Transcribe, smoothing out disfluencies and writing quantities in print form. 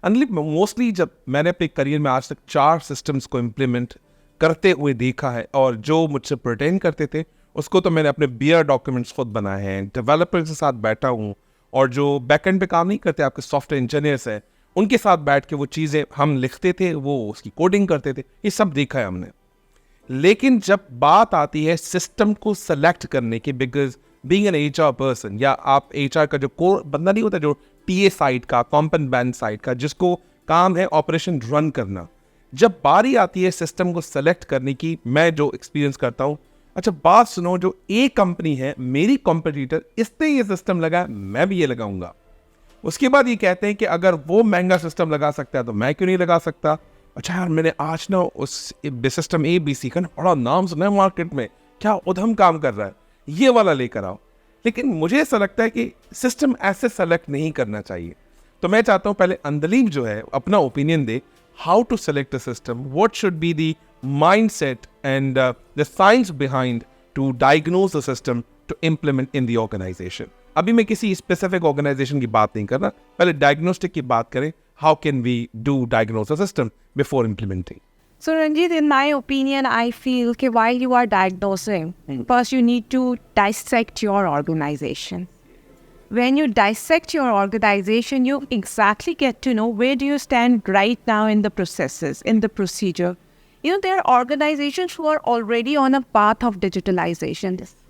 अनलिप mostly जब मैंने अपने करियर में आज तक 4 सिस्टम्स को इम्प्लीमेंट करते हुए देखा है, और जो मुझसे प्रिटेंड करते थे उसको तो मैंने अपने बियर डॉक्यूमेंट्स खुद बनाए हैं, डेवलपर्स के साथ बैठा हूँ, और जो बैकएंड पे काम नहीं करते आपके सॉफ्टवेयर इंजीनियर्स हैं उनके साथ बैठ के वो चीज़ें हम लिखते थे, वो उसकी कोडिंग करते थे, ये सब देखा है हमने। लेकिन जब बात आती है सिस्टम को सेलेक्ट करने की, because being an HR person, या आप एचआर का जो कोर बंदा नहीं होता, जो टीए साइड का, कॉम्पन बैंड साइड का, जिसको काम है ऑपरेशन रन करना, जब बारी आती है सिस्टम को सेलेक्ट करने की, मैं जो एक्सपीरियंस करता हूँ, अच्छा बात सुनो, जो ए कंपनी है मेरी कॉम्पिटिटर, इसने ये सिस्टम लगाया, मैं भी ये लगाऊंगा। उसके बाद ये कहते हैं कि अगर वो महंगा सिस्टम लगा सकता है तो मैं क्यों नहीं लगा सकता। अच्छा यार, मैंने आज ना उस सिस्टम ए बी सी का ना बड़ा नाम सुना है मार्केट में, क्या उधम काम कर रहा है, ये वाला लेकर आओ। लेकिन मुझे ऐसा लगता है कि सिस्टम ऐसे सेलेक्ट नहीं करना चाहिए। तो मैं चाहता हूँ पहले अंदलीब जो है अपना ओपिनियन दे, how to select a system, what should be the mindset and the science behind to diagnose the system to implement in the organisation. अभी मैं किसी स्पेसिफिक ऑर्गेनाइजेशन की बात नहीं कर रहा, पहले डायग्नोस्टिक की बात करें। How can we do diagnose a system before implementing? So Ranjit, in my opinion, I feel that while you are diagnosing, first you need to dissect your organization. When you dissect your organization, you exactly get to know where do you stand right now in the processes, in the procedure. You know, there are organizations who are already on a path of digitalization.